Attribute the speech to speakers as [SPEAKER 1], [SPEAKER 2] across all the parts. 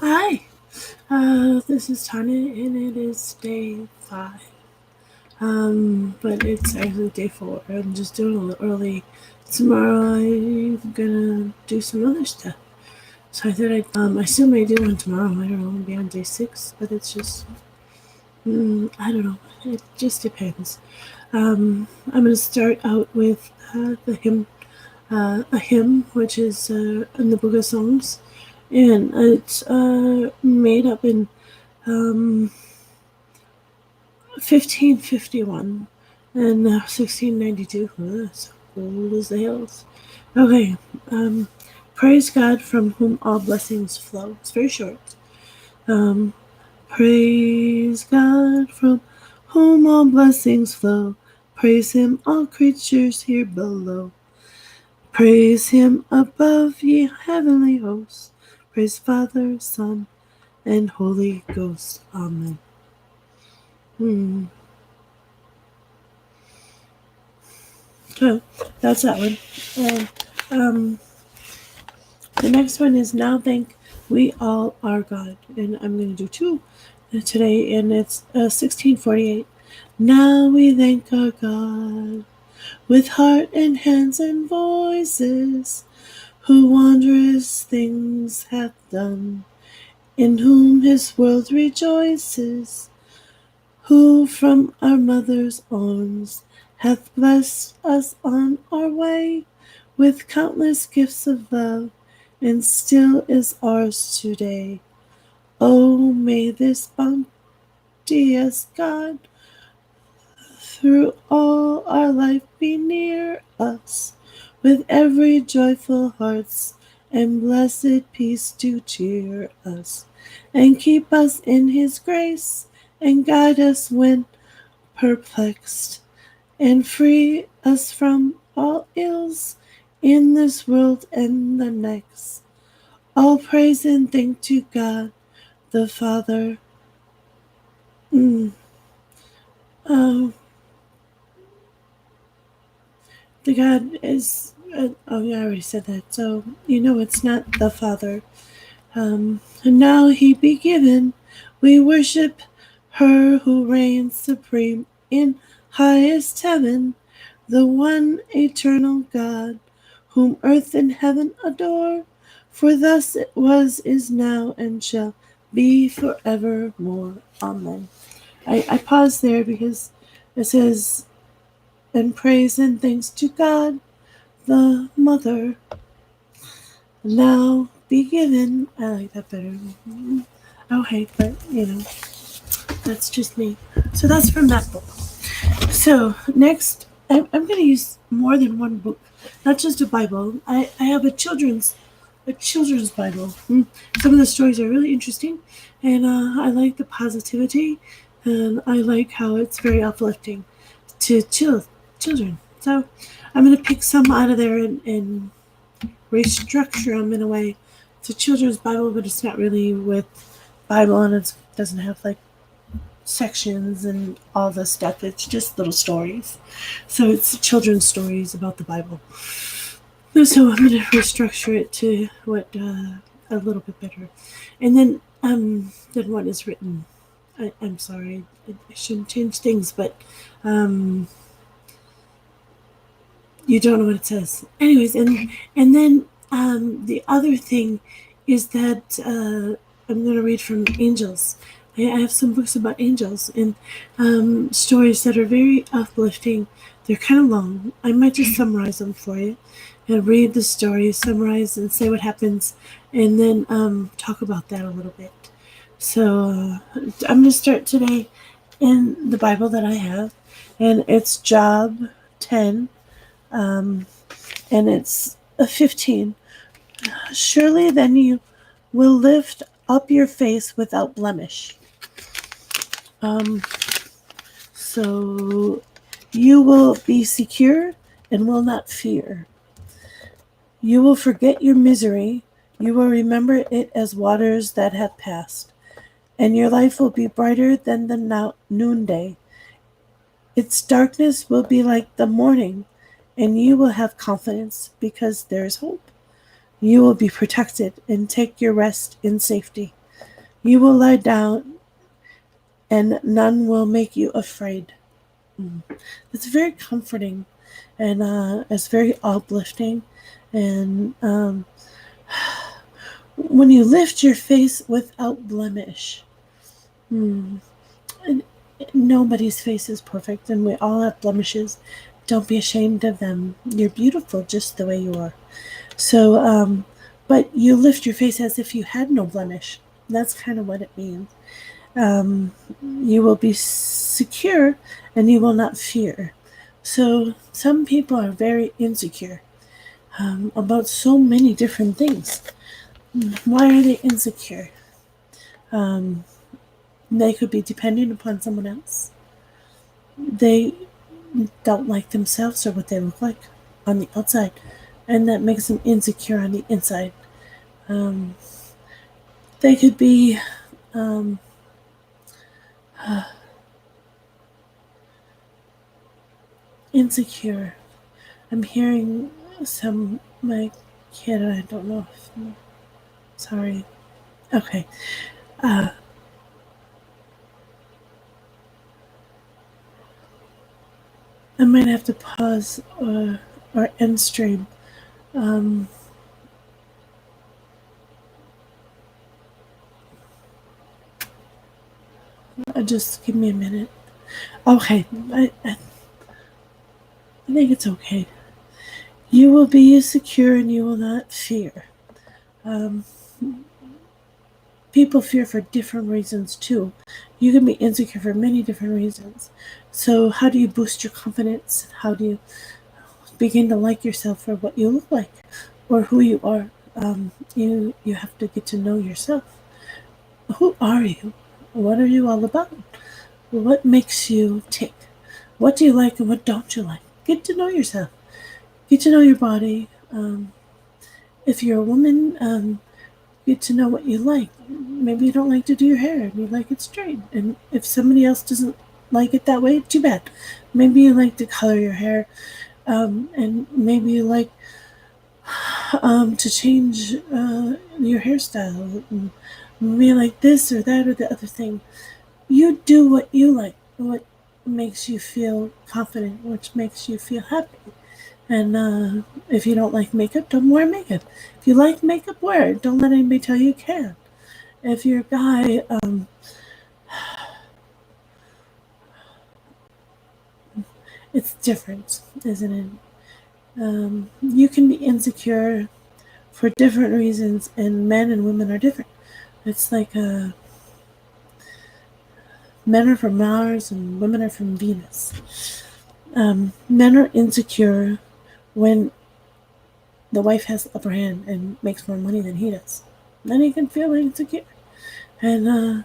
[SPEAKER 1] Hi, this is Tanya, and it is day 5. But it's actually day 4. I'm just doing a little early. Tomorrow I'm gonna do some other stuff. So I thought I still may do one tomorrow. I don't know, maybe on day 6, but it's just, I don't know. It just depends. I'm gonna start out with a hymn, which is in the Book of Songs, and it's made up in um, 1551 and 1692. That's old as the hills. Okay, um, praise God from whom all blessings flow. It's very short. Um, praise God from whom all blessings flow. Praise Him, all creatures here below. Praise Him above, ye heavenly hosts. Praise Father, Son, and Holy Ghost. Amen. Hmm. So that's that one. And the next one is Now Thank We All Our God. And I'm going to do two today, and it's 1648. Now we thank our God with heart and hands and voices, who wondrous things hath done, in whom his world rejoices, who from our mother's arms hath blessed us on our way with countless gifts of love, and still is ours today. Oh, may this bounteous God through all our life be near us, with every joyful hearts and blessed peace to cheer us, and keep us in his grace, and guide us when perplexed, and free us from all ills in this world and the next. All praise and thank to God the Father. Mm, oh, the God is. Oh, yeah, I already said that. So, it's not the Father. And now he be given. We worship her who reigns supreme in highest heaven, the one eternal God, whom earth and heaven adore. For thus it was, is now, and shall be forevermore. Amen. I pause there because it says, and praise and thanks to God, the Mother, now be given. I like that better. Okay, but that's just me. So that's from that book. So next, I'm going to use more than one book, not just a Bible. I have a children's Bible. Some of the stories are really interesting, and I like the positivity, and I like how it's very uplifting to children. So I'm going to pick some out of there and restructure them in a way. It's a children's Bible, but it's not really with Bible, and it doesn't have like sections and all this stuff. It's just little stories. So it's children's stories about the Bible. So I'm going to restructure it to what a little bit better. And then what is written. I'm sorry, I shouldn't change things, but um, you don't know what it says. Anyways, and then the other thing is that I'm going to read from angels. I have some books about angels and stories that are very uplifting. They're kind of long. I might just summarize them for you and read the story, summarize, and say what happens, and then talk about that a little bit. So I'm going to start today in the Bible that I have, and it's Job 10, um, and it's a 15. Surely then you will lift up your face without blemish. Um, so you will be secure and will not fear. You will forget your misery. You will remember it as waters that have passed, and your life will be brighter than the noonday. Its darkness will be like the morning, and you will have confidence because there is hope. You will be protected and take your rest in safety. You will lie down, and none will make you afraid. Mm. It's very comforting, and it's very uplifting. And when you lift your face without blemish, mm, and nobody's face is perfect, and we all have blemishes. Don't be ashamed of them. You're beautiful just the way you are. So, but you lift your face as if you had no blemish. That's kind of what it means. You will be secure and you will not fear. So, some people are very insecure about so many different things. Why are they insecure? Um, they could be dependent upon someone else. They don't like themselves or what they look like on the outside, and that makes them insecure on the inside. Um, they could be um, insecure. I'm hearing some my kid. I don't know if. Sorry. Okay. Uh, I might have to pause or end stream. Um, just give me a minute. Okay. I think it's okay. You will be secure and you will not fear. Um, people fear for different reasons too. You can be insecure for many different reasons. So, how do you boost your confidence? How do you begin to like yourself for what you look like or who you are? You have to get to know yourself. Who are you? What are you all about? What makes you tick? What do you like and what don't you like? Get to know yourself. Get to know your body. If you're a woman, get to know what you like. Maybe you don't like to do your hair and you like it straight. And if somebody else doesn't like it that way, too bad. Maybe you like to color your hair, and maybe you like to change your hairstyle. And maybe you like this or that or the other thing. You do what you like, what makes you feel confident, which makes you feel happy. And if you don't like makeup, don't wear makeup. If you like makeup, wear it. Don't let anybody tell you can't. If you're a guy, it's different, isn't it? You can be insecure for different reasons, and men and women are different. It's like men are from Mars and women are from Venus. Men are insecure when the wife has the upper hand and makes more money than he does. Then he can feel insecure. And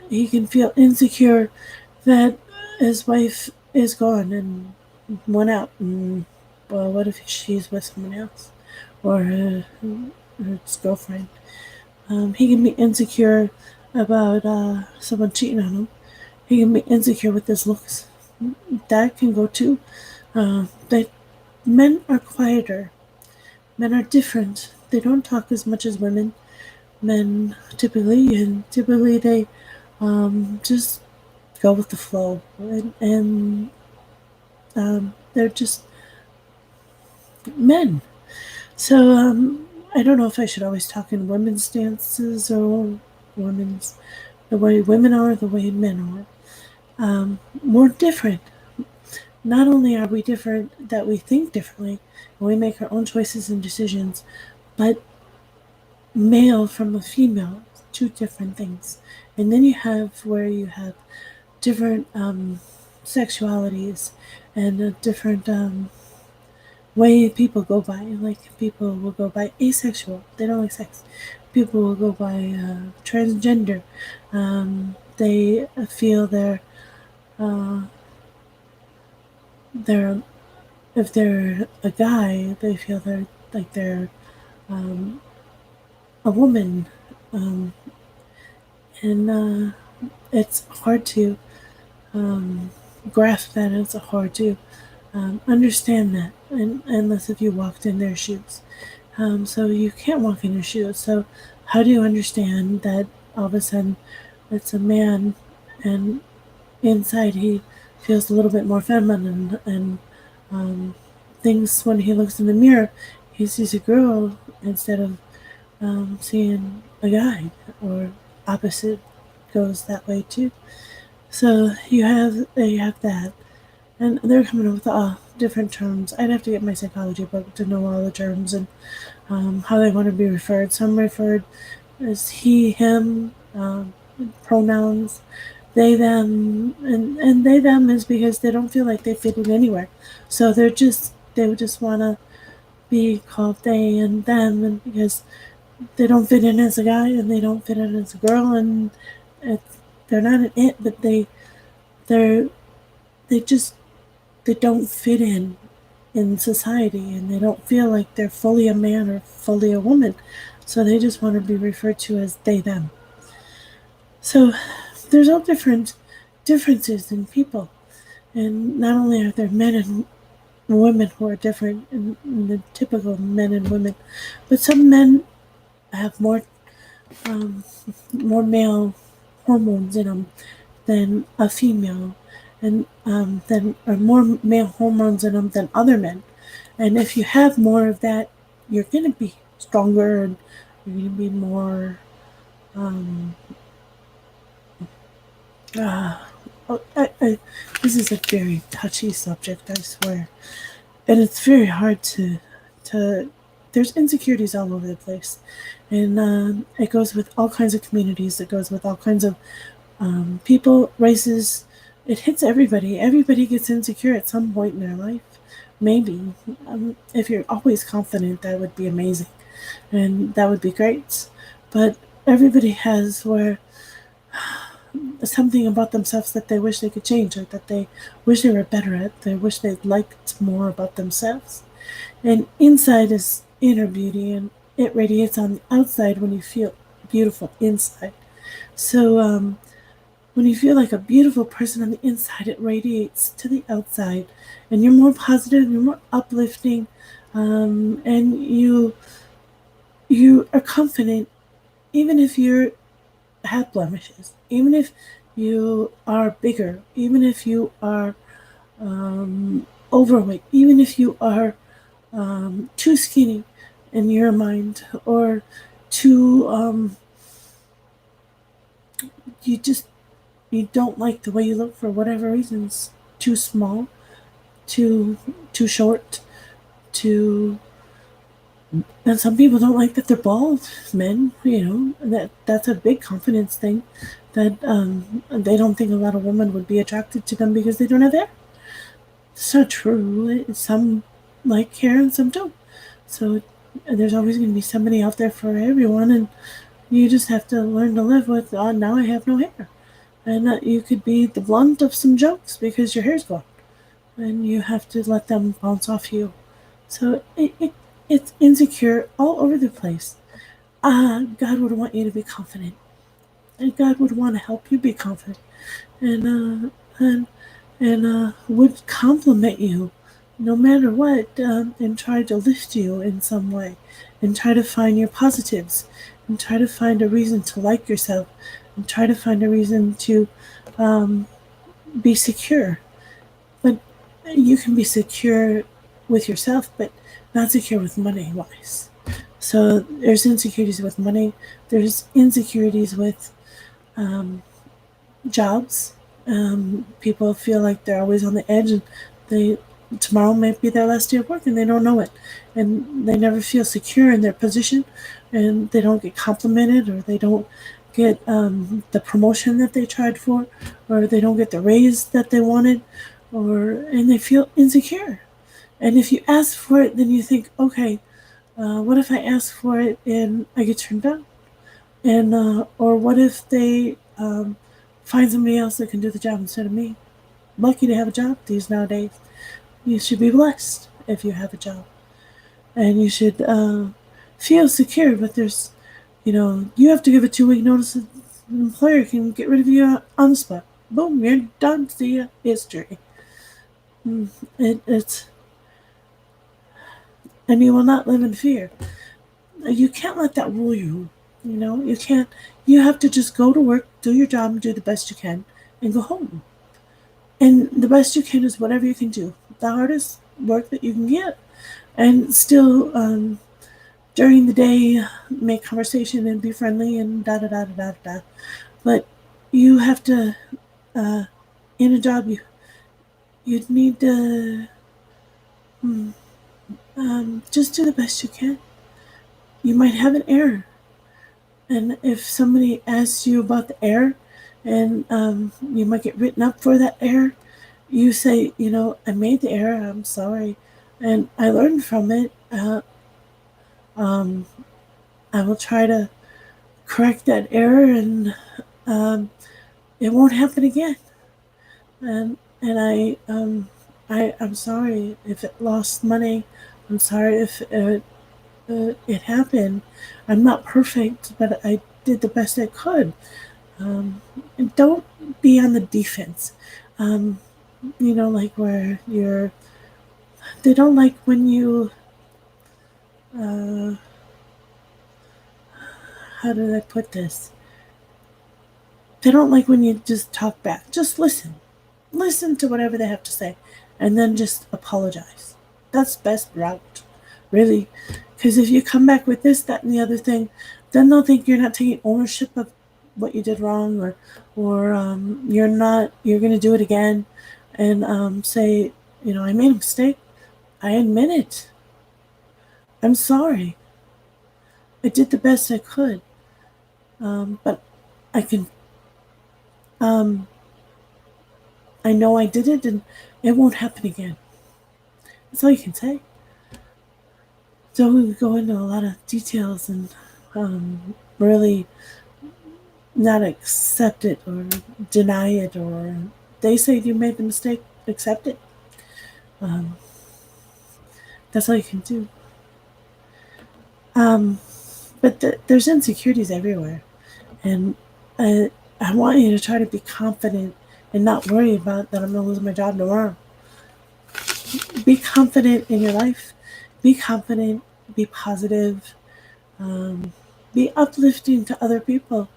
[SPEAKER 1] he can feel insecure that his wife is gone and went out. And, well, what if she's with someone else or his girlfriend? He can be insecure about someone cheating on him. He can be insecure with his looks. That can go too. But men are quieter. Men are different. They don't talk as much as women. Men typically they just go with the flow, and they're just men. So I don't know if I should always talk in women's stances or women's the way women are, the way men are. We're different. Not only are we different that we think differently and we make our own choices and decisions, but male from a female, two different things. And then you have where you have different sexualities and a different way people go by. Like people will go by asexual, they don't like sex. People will go by transgender. They feel uh, they're if they're a guy, they feel they're um, a woman, um, and it's hard to grasp that. It's hard to understand that, unless if you walked in their shoes. So you can't walk in their shoes. So How do you understand that all of a sudden it's a man and inside he feels a little bit more feminine and um, things when he looks in the mirror, he sees a girl instead of seeing a guy, or opposite goes that way too. So you have that, and they're coming up with different terms. I'd have to get my psychology book to know all the terms and how they want to be referred. Some referred as he, him, pronouns, they, them, and they, them is because they don't feel like they fit in anywhere. So they would just want to be called they and them, and because they don't fit in as a guy and they don't fit in as a girl, and it's, they're not an it, but they're they just they don't fit in society, and they don't feel like they're fully a man or fully a woman, so they just want to be referred to as they, them. So there's all different differences in people, and not only are there men and women who are different in the typical men and women, but some men have um, more male hormones in them than a female, and than or more male hormones in them than other men. And if you have more of that, you're gonna be stronger, and you're gonna be more. Um, uh, this is a very touchy subject, I swear, and it's very hard to. There's insecurities all over the place, and it goes with all kinds of communities. It goes with all kinds of people, races. It hits everybody. Everybody gets insecure at some point in their life. Maybe. If you're always confident, that would be amazing. And that would be great. But everybody has where something about themselves that they wish they could change, or that they wish they were better at. They wish they liked more about themselves. And inside is inner beauty, and it radiates on the outside when you feel beautiful inside. So, when you feel like a beautiful person on the inside, it radiates to the outside, and you're more positive, you're more uplifting, and you are confident, even if you have blemishes, even if you are bigger, even if you are overweight, even if you are too skinny in your mind, or too you just you don't like the way you look for whatever reasons, too small, too short, too. And some people don't like that they're bald. Men, that's a big confidence thing. That they don't think a lot of women would be attracted to them because they don't have hair. It's not true. Some like hair and some don't. So there's always going to be somebody out there for everyone, and you just have to learn to live with. Oh, now I have no hair, and you could be the blunt of some jokes because your hair's gone, and you have to let them bounce off you. So it's insecure all over the place. God would want you to be confident, and God would want to help you be confident, and would compliment you, no matter what, and try to lift you in some way, and try to find your positives, and try to find a reason to like yourself, and try to find a reason to be secure. But you can be secure with yourself, but not secure with money wise. So there's insecurities with money. There's insecurities with jobs. People feel like they're always on the edge, and they tomorrow might be their last day of work and they don't know it, and they never feel secure in their position, and they don't get complimented, or they don't get the promotion that they tried for, or they don't get the raise that they wanted, and they feel insecure. And if you ask for it, then you think, okay, what if I ask for it and I get turned down? And or what if they find somebody else that can do the job instead of me? Lucky to have a job these nowadays. You should be blessed if you have a job, and you should feel secure. But you have to give a 2-week notice. An employer can get rid of you on the spot. Boom, you're done. See ya. History. It's and you will not live in fear. You can't let that rule you. You can't. You have to just go to work, do your job, and do the best you can, and go home. And the best you can is whatever you can do. The hardest work that you can get, and still during the day make conversation and be friendly and da da da da da da. But you have to uh, in a job you'd need to just do the best you can. You might have an error, and if somebody asks you about the error, and you might get written up for that error, you say, I made the error. I'm sorry, and I learned from it. Um, I will try to correct that error, and um, it won't happen again. And I'm sorry if it lost money. I'm sorry if it happened. I'm not perfect, but I did the best I could. And don't be on the defense. Um, like where they don't like when you, uh, how did I put this? They don't like when you just talk back. Just listen. Listen to whatever they have to say, and then just apologize. That's best route, really. Because if you come back with this, that, and the other thing, then they'll think you're not taking ownership of what you did wrong, or you're not. You're going to do it again, and say, I made a mistake. I admit it. I'm sorry. I did the best I could, but I can. Um, I know I did it, and it won't happen again. That's all you can say. So we would go into a lot of details and really not accept it or deny it, or they say you made the mistake, accept it. Um, that's all you can do. Um, but there's insecurities everywhere, and I want you to try to be confident and not worry about that I'm going to lose my job tomorrow. Be confident in your life. Be confident. Be positive. Um, be uplifting to other people,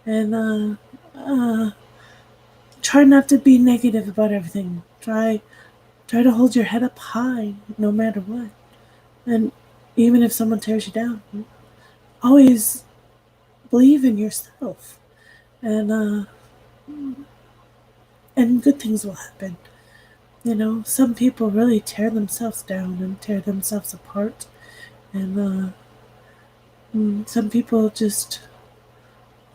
[SPEAKER 1] and try not to be negative about everything. Try to hold your head up high no matter what. And even if someone tears you down, always believe in yourself, and and good things will happen. Some people really tear themselves down and tear themselves apart, and some people just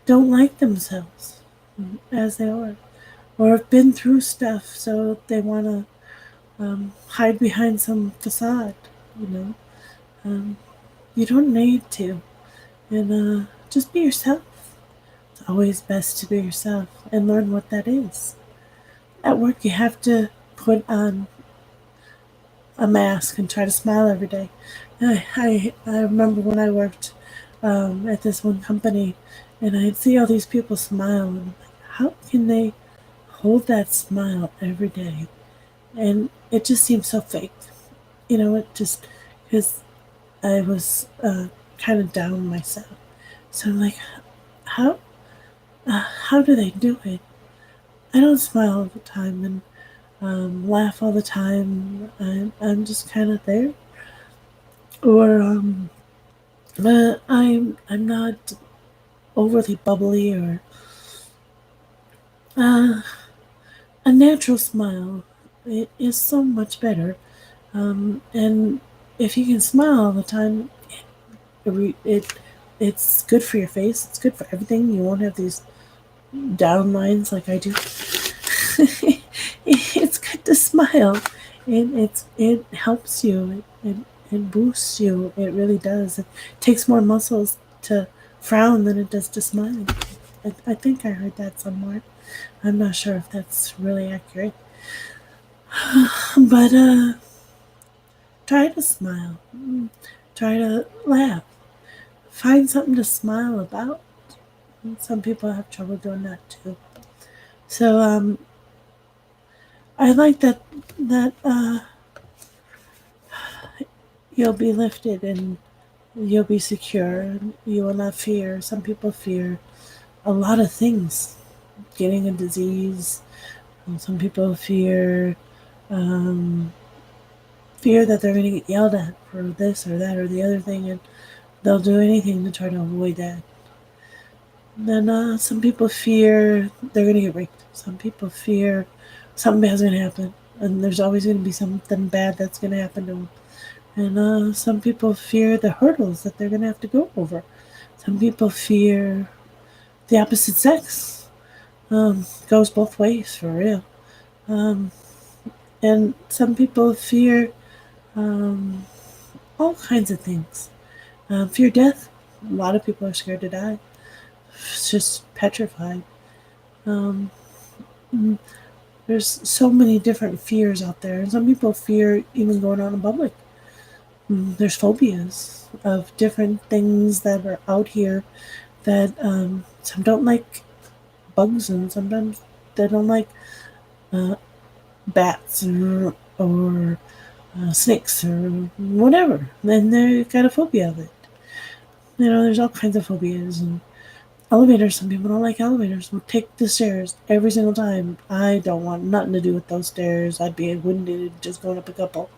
[SPEAKER 1] don't like themselves as they are, or have been through stuff, so they want to hide behind some facade. You know, um, you don't need to, and just be yourself. It's always best to be yourself and learn what that is. At work, you have to put on a mask and try to smile every day. I remember when I worked at this one company, and I'd see all these people smile, and I'm like, how can they hold that smile every day? And it just seemed so fake. It just because I was kind of down myself. So I'm like, how how do they do it? I don't smile all the time and laugh all the time. I'm just kind of there, or I'm not overly bubbly, or uh, a natural smile. It is so much better, and if you can smile all the time, it it's good for your face. It's good for everything. You won't have these down lines like I do. It's good to smile, and it helps you. It boosts you. It really does. It takes more muscles to frown than it does to smile. I think I heard that somewhere. I'm not sure if that's really accurate, but try to smile. Try to laugh. Find something to smile about. Some people have trouble doing that too. So I like that you'll be lifted, and You'll be secure. You will not fear. Some people fear a lot of things, getting a disease. And some people um, fear that they're going to get yelled at for this or that or the other thing, and they'll do anything to try to avoid that. Then some people fear they're going to get raped. Some people fear something bad's going to happen, and there's always going to be something bad that's going to happen to them. And some people fear the hurdles that they're going to have to go over. Some people fear the opposite sex. Goes both ways for real. Um, and some people fear um, all kinds of things. Fear death. A lot of people are scared to die. It's just petrified. Um, there's so many different fears out there, and some people fear even going out in public. There's phobias of different things that are out here that some don't like bugs, and sometimes they don't like uh, bats or snakes or whatever. Then they got a phobia of it. There's all kinds of phobias and elevators. Some people don't like elevators. Will take the stairs every single time. I don't want nothing to do with those stairs. I'd be winded just going up a couple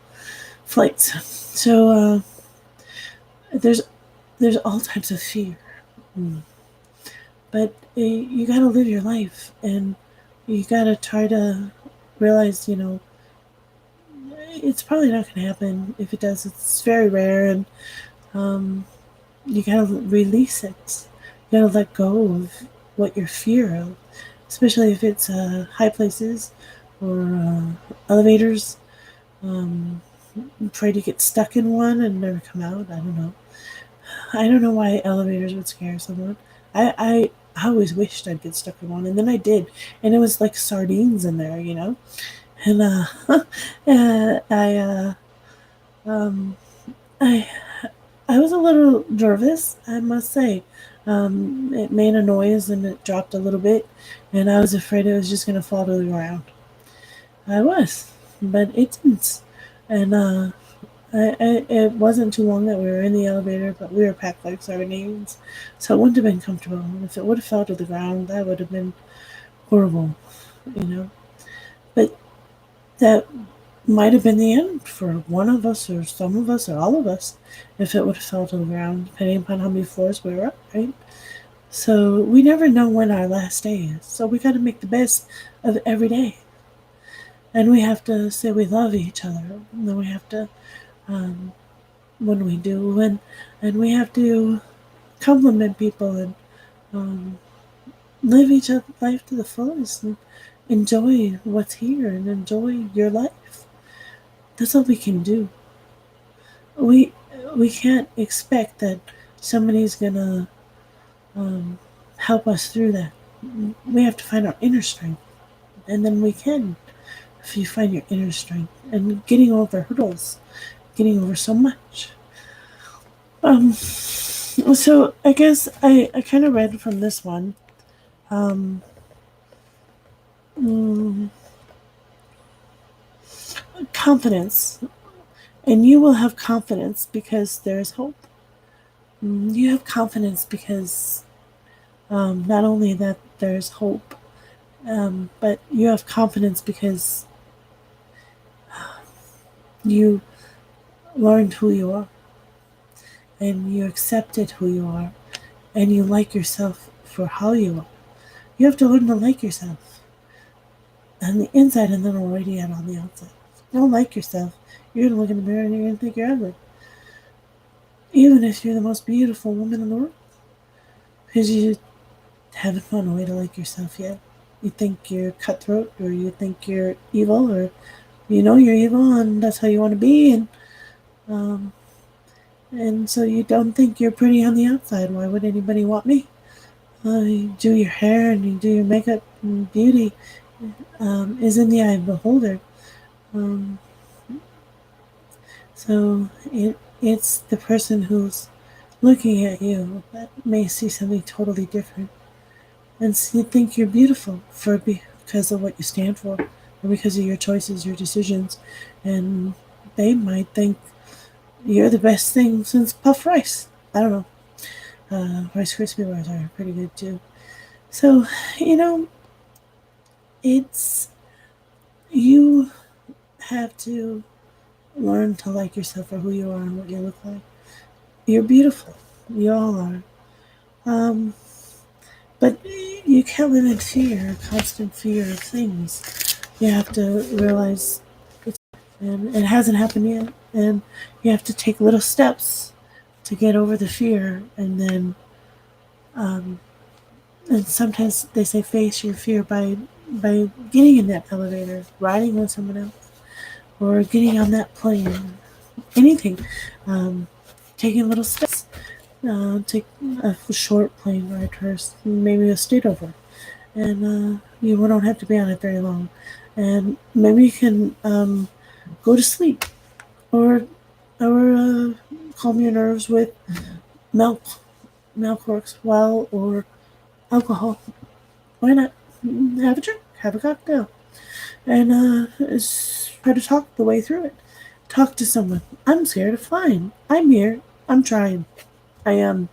[SPEAKER 1] flights. So there's all types of fear, but you got to live your life, and you got to try to realize, it's probably not going to happen. If it does, it's very rare, and um, you got to release it. You got to let go of what you're fear of, especially if it's high places or elevators. Try to get stuck in one and never come out. I don't know. I don't know why elevators would scare someone. I always wished I'd get stuck in one, and then I did, and it was like sardines in there. And I um, I I was a little nervous, I must say. It made a noise and it dropped a little bit, and I was afraid it was just gonna fall to the ground. I was, but it didn't. And it wasn't too long that we were in the elevator, but we were packed like sardines, so it wouldn't have been comfortable. And if it would have fell to the ground, that would have been horrible, you know. But that might have been the end for one of us, or some of us, or all of us, if it would have fell to the ground, depending upon how many floors we were up, right? So we never know when our last day is. So we got to make the best of every day. And we have to say we love each other. And then we have to, um, when we do, and we have to compliment people and um, live each other's life to the fullest and enjoy what's here and enjoy your life. That's all we can do. We we can't expect that somebody's gonna um, help us through that. We have to find our inner strength, and then we can. If you find your inner strength and getting over hurdles, getting over so much. So I guess I kind of read from this one. Um, mm, Confidence, and you will have confidence because there is hope. You have confidence because not only that there's hope, but you have confidence because you learned who you are and you accepted who you are and you like yourself for how you are. You have to learn to like yourself on the inside and then already out on the outside. If you don't like yourself, you're going to look in the mirror and you're going to think you're ugly. Even if you're the most beautiful woman in the world. Because you haven't found a way to like yourself yet. You think you're cutthroat or you think you're evil or you know you're evil and that's how you want to be, um, and so you don't think you're pretty on the outside. Why would anybody want me? You do your hair and you do your makeup, and beauty is in the eye of the beholder. Um, so it's the person who's looking at you that may see something totally different and think you're beautiful because of what you stand for or because of your choices, your decisions, and they might think you're the best thing since puffed rice. I don't know. Rice Krispie bars are pretty good too. So, you know, it's you have to learn to like yourself for who you are and what you look like. You're beautiful. You all are. Um, but you can't live in fear, constant fear of things. You have to realize and it hasn't happened yet. And you have to take little steps to get over the fear, um, and sometimes they say face your fear by getting in that elevator, riding with someone else, or getting on that plane, anything, um, taking little steps. Take a short plane ride first, maybe a stopover, and you don't have to be on it very long. And maybe you can go to sleep or calm your nerves with milk. Milk works well, or alcohol. Why not? Have a drink, have a cocktail, and try to talk the way through it. Talk to someone. I'm scared of flying. I'm here. I'm trying. I am,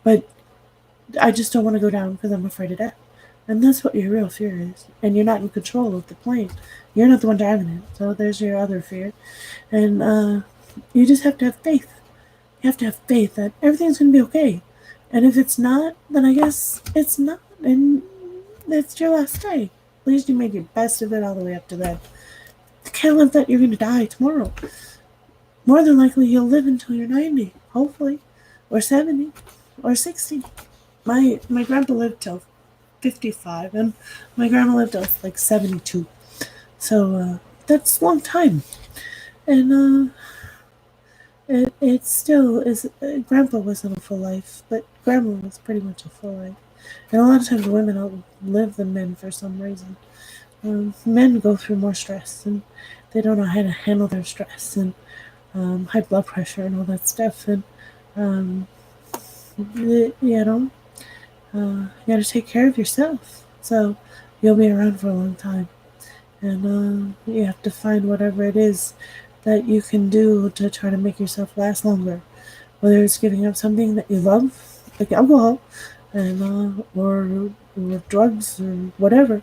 [SPEAKER 1] but I just don't want to go down because I'm afraid of death. And that's what your real fear is. And you're not in control of the plane. You're not the one driving it. So there's your other fear. And you just have to have faith. You have to have faith that everything's going to be okay. And if it's not, then I guess it's not. And it's your last day. At least you made your best of it all the way up to that. You can't live that you're going to die tomorrow. More than likely, you'll live until you're 90, hopefully, or 70, or 60. My grandpa lived till 55, and my grandma lived till like 72. So that's a long time. And it still is. Grandpa wasn't a full life, but grandma was pretty much a full life. And a lot of times women outlive the men for some reason. Men go through more stress, and they don't know how to handle their stress, and high blood pressure and all that stuff. And um, you got to take care of yourself. So you'll be around for a long time. And you have to find whatever it is that you can do to try to make yourself last longer. Whether it's giving up something that you love, like alcohol, or drugs or whatever.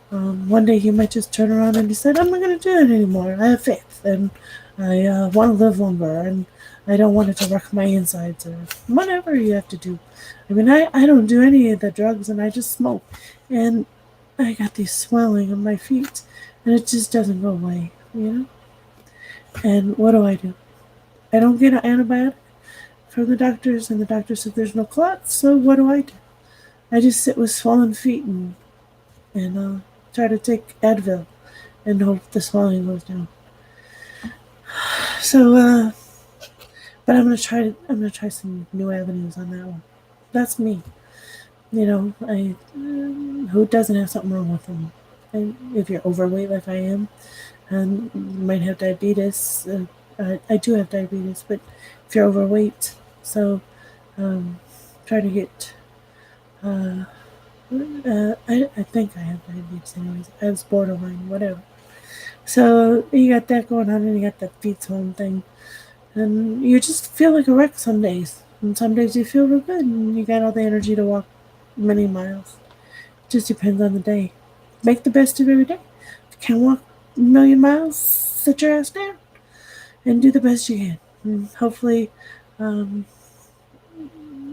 [SPEAKER 1] One day you might just turn around and decide, I'm not going to do it anymore. I have faith and I want to live longer and I don't want it to wreck my insides or whatever you have to do. I mean, I don't do any of the drugs and I just smoke. And I got these swelling on my feet and it just doesn't go away, you know? And what do? I don't get an antibiotic from the doctors and the doctor said there's no clots, so what do? I just sit with swollen feet and try to take Advil and hope the swelling goes down. So, but I'm gonna try some new avenues on that one. That's me. You know, who doesn't have something wrong with them? And if you're overweight like I am, and you might have diabetes. I do have diabetes, but if you're overweight, so um, try to get. I think I have diabetes anyways. I was borderline, whatever. So you got that going on, and you got that feet swelling thing, and you just feel like a wreck some days, and some days you feel real good, and you got all the energy to walk many miles. It just depends on the day. Make the best of every day. If you can't walk a million miles, sit your ass down and do the best you can. And hopefully, um,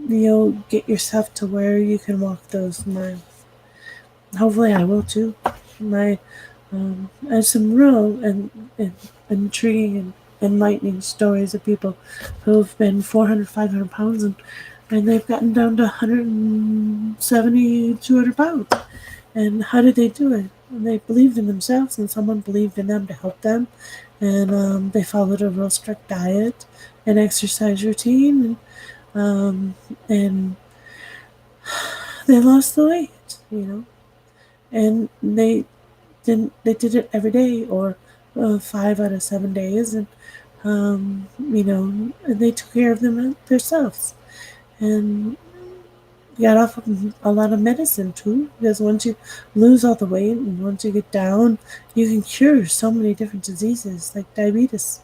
[SPEAKER 1] you'll get yourself to where you can walk those miles. Hopefully, I will too. I have some real and intriguing and enlightening stories of people who've been 400, 500 pounds and they've gotten down to 170, 200 pounds. And how did they do it? And they believed in themselves, and someone believed in them to help them. And they followed a real strict diet and exercise routine, and they lost the weight, And they did it every day or 5 out of 7 days, and they took care of themselves, and got off of a lot of medicine too, because once you lose all the weight and once you get down, you can cure so many different diseases like diabetes.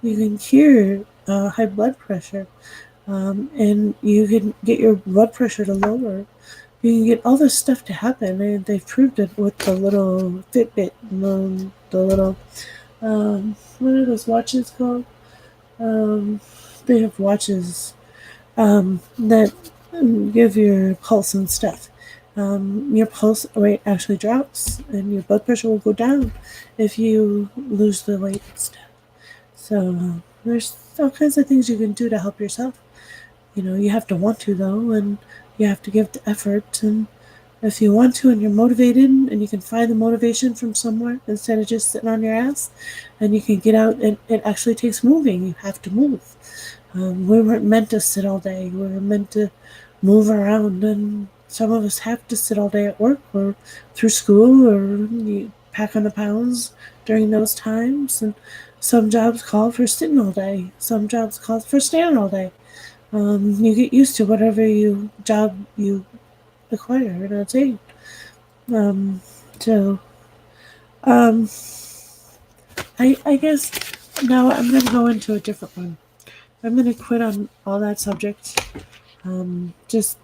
[SPEAKER 1] You can cure high blood pressure, and you can get your blood pressure to lower. You can get all this stuff to happen, and they've proved it with the little Fitbit, the little what are those watches called? Um, they have watches that give your pulse and stuff. Your pulse rate actually drops, and your blood pressure will go down if you lose the weight and stuff. So there's all kinds of things you can do to help yourself. You have to want to though, and you have to give the effort. And if you want to, and you're motivated, and you can find the motivation from somewhere instead of just sitting on your ass, and you can get out, and it actually takes moving. You have to move. We weren't meant to sit all day. We were meant to move around, and some of us have to sit all day at work or through school, or you pack on the pounds during those times. And some jobs call for sitting all day. Some jobs call for standing all day. You get used to whatever job you acquire and attain. Um, so, um, I guess now I'm going to go into a different one. I'm going to quit on all that subject. Just,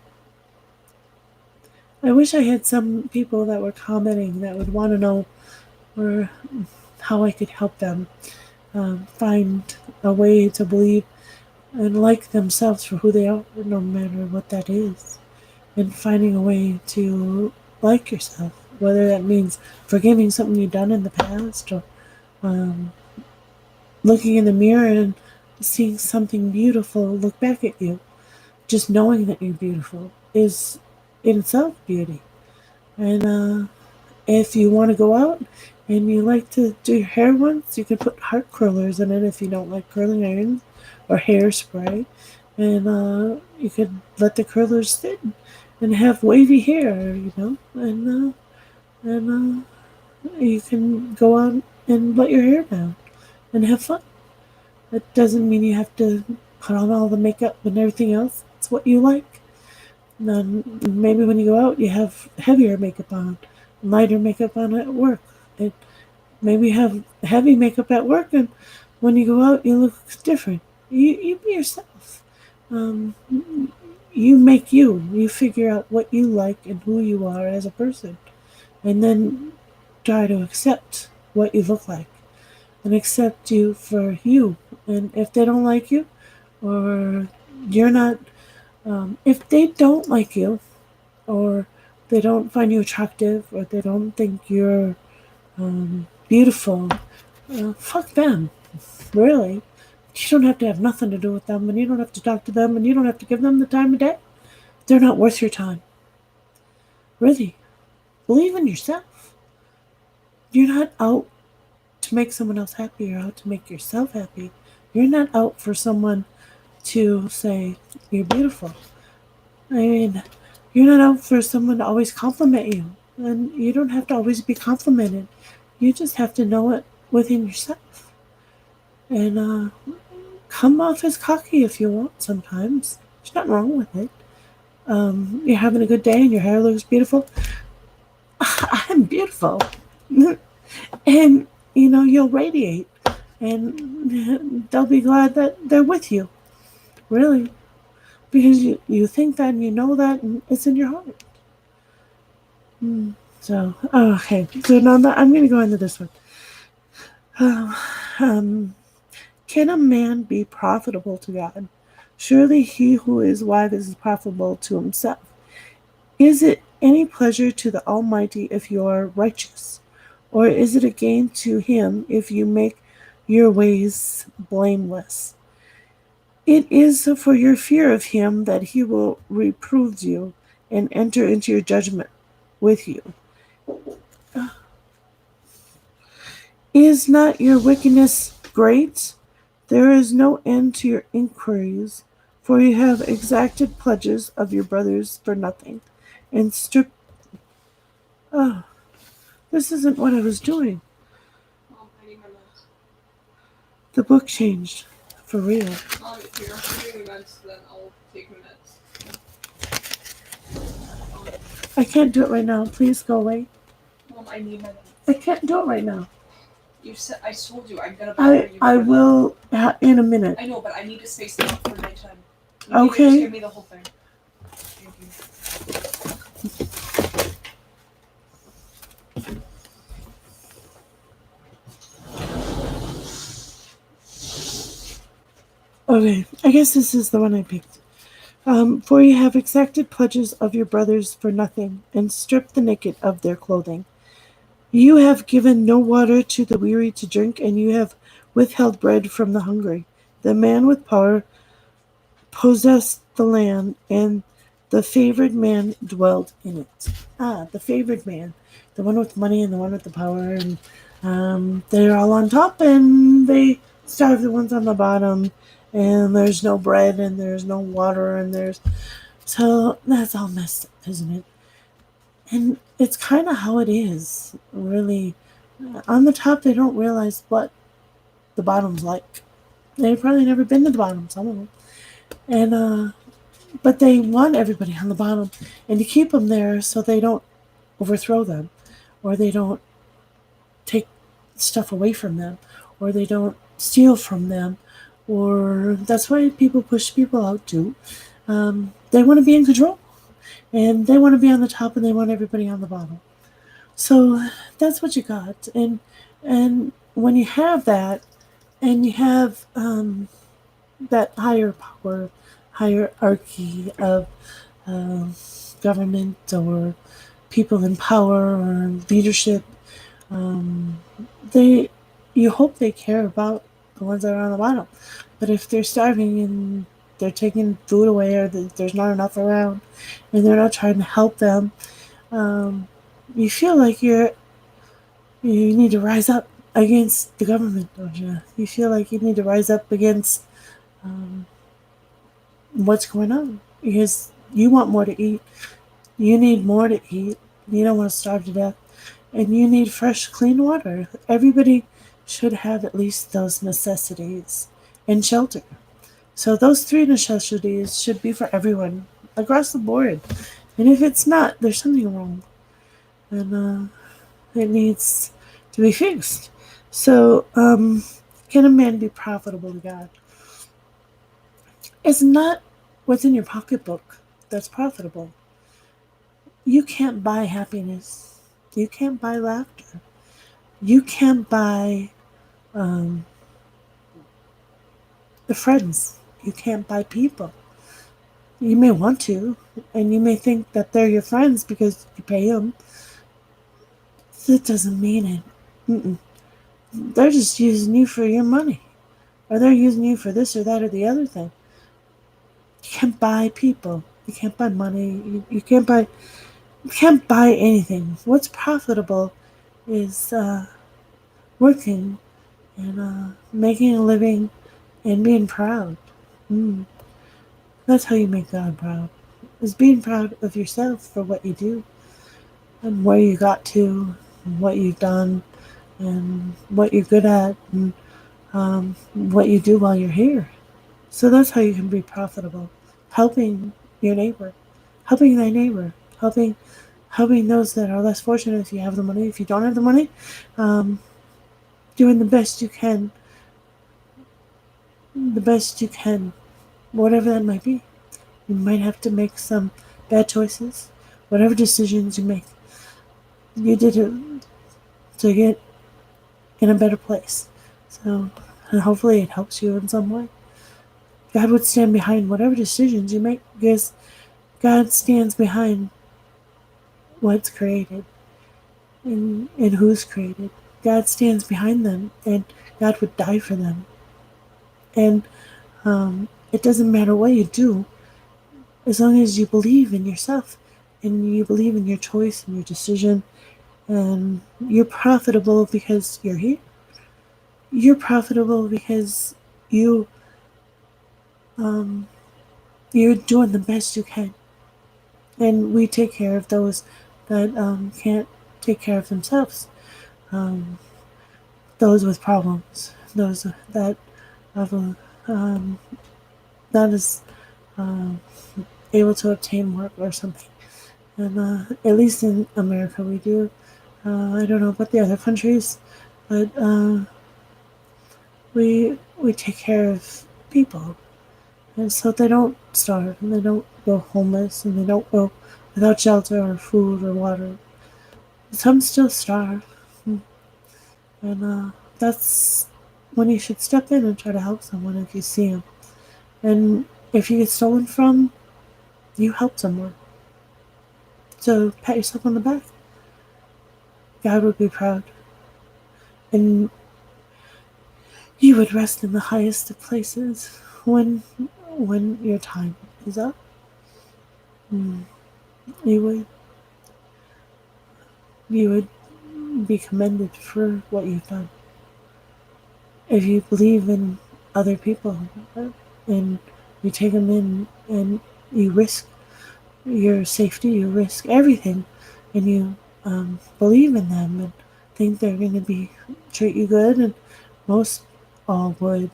[SPEAKER 1] I wish I had some people that were commenting that would want to know or how I could help them find a way to believe and like themselves for who they are, no matter what that is, and finding a way to like yourself, whether that means forgiving something you've done in the past, or um, looking in the mirror and seeing something beautiful look back at you. Just knowing that you're beautiful is in itself beauty. And if you want to go out and you like to do your hair once, you can put heart curlers in it if you don't like curling irons or hairspray. And you could let the curlers sit and have wavy hair, and you can go out and let your hair down and have fun. That doesn't mean you have to put on all the makeup and everything else. It's what you like. And then maybe when you go out, you have heavier makeup on, lighter makeup on at work. And maybe have heavy makeup at work, and when you go out, you look different. You be yourself. Um, you make you. You figure out what you like and who you are as a person, and then try to accept what you look like and accept you for you. And if they don't like you, or you're not, if they don't like you, or they don't find you attractive, or they don't think you're beautiful, fuck them. Really. You don't have to have nothing to do with them, and you don't have to talk to them, and you don't have to give them the time of day. They're not worth your time. Really. Believe in yourself. You're not out to make someone else happy. You're out to make yourself happy. You're not out for someone to say you're beautiful. I mean, you're not out for someone to always compliment you. And you don't have to always be complimented. You just have to know it within yourself. And come off as cocky if you want sometimes. There's nothing wrong with it. You're having a good day and your hair looks beautiful. I'm beautiful. And, you'll radiate. And they'll be glad that they're with you. Really. Because you think that and you know that and it's in your heart. So, okay. So now I'm going to go into this one. Can a man be profitable to God? Surely he who is wise is profitable to himself. Is it any pleasure to the Almighty if you are righteous? Or is it a gain to him if you make your ways blameless? It is for your fear of him that he will reprove you and enter into your judgment with you. Is not your wickedness great? There is no end to your inquiries, for you have exacted pledges of your brothers for nothing, and stripped. Oh, this isn't what I was doing. The book changed. For real.
[SPEAKER 2] If you're doing events, then I'll take minutes.
[SPEAKER 1] I can't do it right now. Please go away.
[SPEAKER 2] I need minutes.
[SPEAKER 1] I can't do it right now.
[SPEAKER 2] You said I told you I'm gonna bother you.
[SPEAKER 1] I will in a minute.
[SPEAKER 2] I know, but I need to say something for nighttime. You need to just
[SPEAKER 1] Okay.
[SPEAKER 2] give me the whole thing. Thank you.
[SPEAKER 1] Okay, I guess this is the one I picked. For you have exacted pledges of your brothers for nothing, and stripped the naked of their clothing. You have given no water to the weary to drink, and you have withheld bread from the hungry. The man with power possessed the land, and the favored man dwelled in it. The favored man, the one with money and the one with the power, and they're all on top, and they starve the ones on the bottom, and there's no bread, and there's no water, and there's so that's all messed up, isn't it? And it's kind of how it is, really. On the top, they don't realize what the bottom's like. They've probably never been to the bottom, some of them. And but they want everybody on the bottom, and to keep them there so they don't overthrow them, or they don't take stuff away from them, or they don't steal from them, or that's why people push people out too. They want to be in control, and they want to be on the top, and they want everybody on the bottom. So that's what you got, and when you have that, and you have that higher power, hierarchy of um government or people in power or leadership, um, they you hope they care about the ones that are on the bottom. But if they're starving and they're taking food away, or there's not enough around, and they're not trying to help them, um, you feel like you need to rise up against the government, don't you? You feel like you need to rise up against um, what's going on because you want more to eat. You need more to eat. You don't want to starve to death. And you need fresh, clean water. Everybody should have at least those necessities and shelter. So those three necessities should be for everyone across the board. And if it's not, there's something wrong. And it needs to be fixed. So, can a man be profitable to God? It's not what's in your pocketbook that's profitable. You can't buy happiness. You can't buy laughter. You can't buy um, the friends. You can't buy people. You may want to, and you may think that they're your friends because you pay them. That doesn't mean it. Mm-mm. They're just using you for your money, or they're using you for this or that or the other thing. You can't buy people. You can't buy money. You can't buy. You can't buy anything. What's profitable is working and making a living and being proud. Mm. That's how you make God proud. Is being proud of yourself for what you do and where you got to, and what you've done, and what you're good at, and what you do while you're here. So that's how you can be profitable. Helping your neighbor, helping thy neighbor, helping those that are less fortunate. If you have the money, if you don't have the money, um, doing the best you can, whatever that might be. You might have to make some bad choices. Whatever decisions you make, you did it to get in a better place. So, and hopefully it helps you in some way. God would stand behind whatever decisions you make because God stands behind what's created and who's created. God stands behind them and God would die for them. And it doesn't matter what you do as long as you believe in yourself and you believe in your choice and your decision, and you're profitable because you're here. You're profitable because you um, you're doing the best you can, and we take care of those that can't take care of themselves. Um, those with problems, those that have a, that is um, able to obtain work or something. And at least in America, we do. I don't know about the other countries, but we take care of people, and so they don't starve and they don't go homeless and they don't go without shelter or food or water. Some still starve, and that's when you should step in and try to help someone if you see them. And if you get stolen from, you helped someone. So pat yourself on the back. God would be proud, and you would rest in the highest of places when your time is up. Mm. You would you would be commended for what you've done. If you believe in other people and you take them in and you risk your safety, you risk everything, and you believe in them and think they're going to be treat you good, and most all would,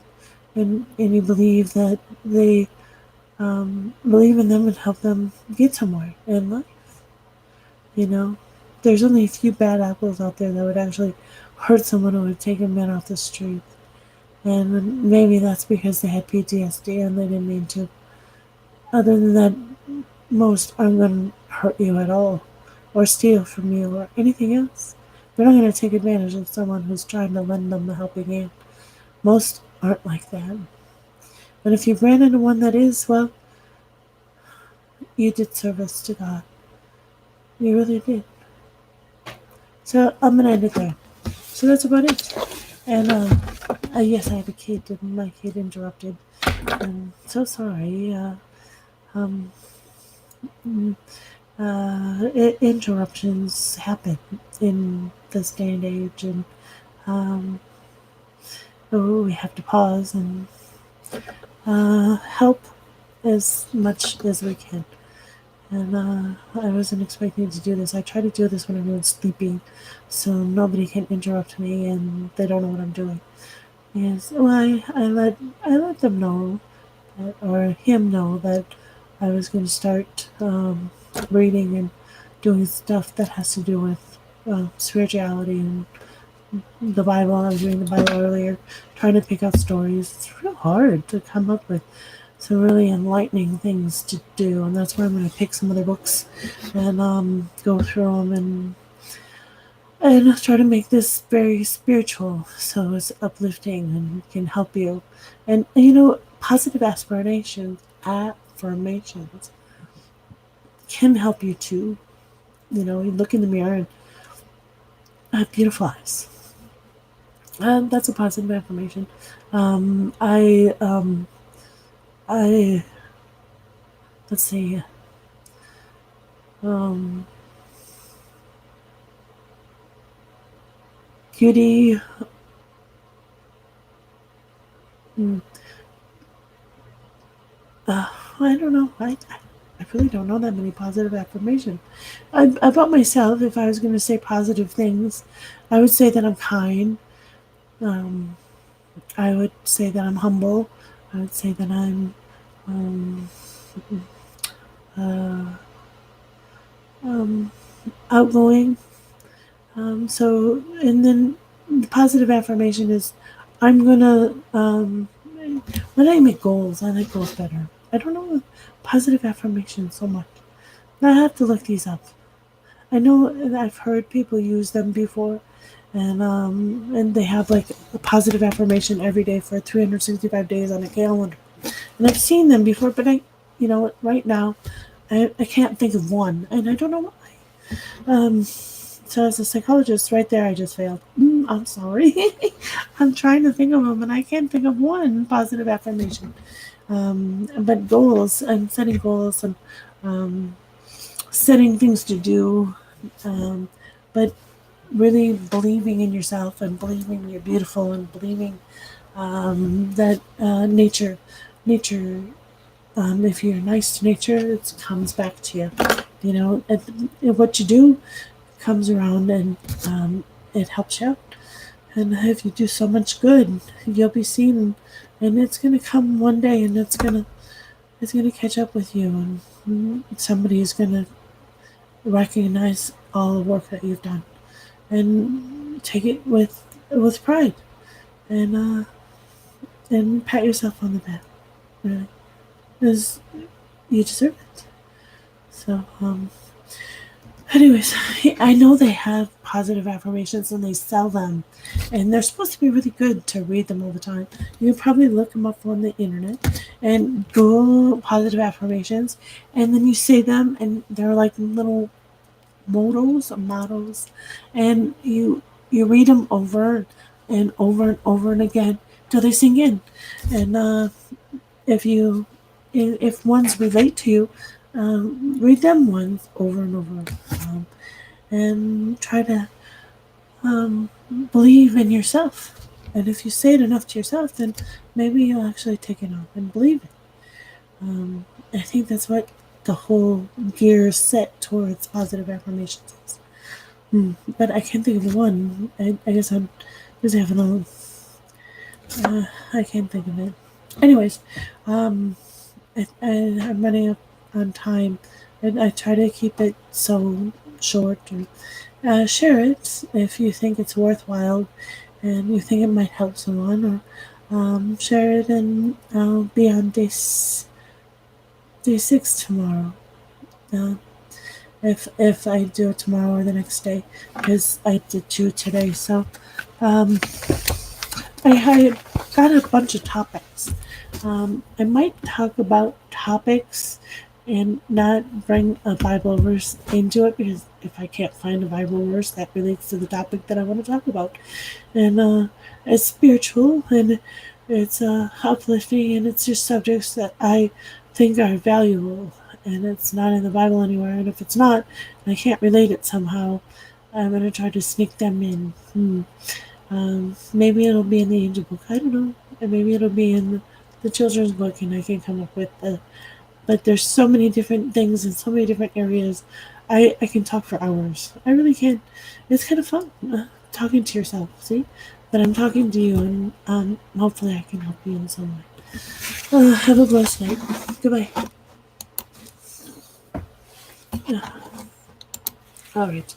[SPEAKER 1] and you believe that they believe in them and help them get somewhere in life. You know, there's only a few bad apples out there that would actually hurt someone who would take a man off the street. And maybe that's because they had PTSD and they didn't mean to. Other than that, most aren't going to hurt you at all, or steal from you, or anything else. They're not going to take advantage of someone who's trying to lend them a helping hand. Most aren't like that. But if you ran into one that is, well, you did service to God. You really did. So I'm going to end it there. So that's about it. And yes, I have a kid, and my kid interrupted. I'm so sorry. Um, Interruptions happen in this day and age, and um, we have to pause and help as much as we can. And I wasn't expecting to do this. I try to do this when everyone's sleeping, so nobody can interrupt me and they don't know what I'm doing. Yes, well, I let them know, or him know, that I was going to start reading and doing stuff that has to do with spirituality and the Bible. I was reading the Bible earlier, trying to pick out stories. It's real hard to come up with some really enlightening things to do, and that's where I'm going to pick some other books and go through them and try to make this very spiritual, so it's uplifting and can help you. And positive affirmations can help you too. You look in the mirror and have beautiful eyes. That's a positive affirmation. Um, I, um, I, let's see, um, cutie. mm, I don't know. I really don't know that many positive affirmations. About myself, if I was going to say positive things, I would say that I'm kind. Um, I would say that I'm humble. I would say that I'm um, uh, um, outgoing. And then the positive affirmation is I'm gonna, when I make goals, I like goals better. I don't know positive affirmation so much. I have to look these up. I know that I've heard people use them before, and they have like a positive affirmation every day for 365 days on a calendar. And I've seen them before, but right now, I can't think of one, and I don't know why. So as a psychologist, right there, I just failed. I'm sorry. I'm trying to think of them, and I can't think of one positive affirmation. But goals, and setting goals, and um, setting things to do, but really believing in yourself and believing you're beautiful and believing that nature, if you're nice to nature, it comes back to you. What you do comes around, and it helps you out. And if you do so much good, you'll be seen, and it's gonna come one day, and it's gonna catch up with you, and somebody is gonna recognize all the work that you've done, and take it with with pride and pat yourself on the back, really, because you deserve it. So, anyways, I know they have positive affirmations and they sell them, and they're supposed to be really good to read them all the time. You can probably look them up on the internet and Google positive affirmations, and then you say them, and they're like little mottos, and you read them over and over and again till they sink in. And if you if ones relate to you, read them ones over and over, and try to believe in yourself. And if you say it enough to yourself, then maybe you'll actually take it on and believe it. I think that's what the whole gear set towards positive affirmations is. But I can't think of one. I guess I'm just having I can't think of it. Anyways, um, I'm running up on time, and I try to keep it so short. And share it if you think it's worthwhile, and you think it might help someone, or share it, and I'll be on day 6 tomorrow. Uh, if I do it tomorrow or the next day, because I did 2 today. So um, I got a bunch of topics. I might talk about topics and not bring a Bible verse into it, because if I can't find a Bible verse that relates to the topic that I want to talk about, and it's spiritual, and it's uplifting, and it's just subjects that I think are valuable, and it's not in the Bible anywhere. And if it's not, and I can't relate it somehow, I'm gonna try to sneak them in. Maybe it'll be in the Angel Book. I don't know. And maybe it'll be in the children's book, and I can come up with the. But there's so many different things in so many different areas. I can talk for hours. I really can. It's kind of fun talking to yourself. See, but I'm talking to you, and hopefully I can help you in some way. Have a blessed night. Goodbye. All right.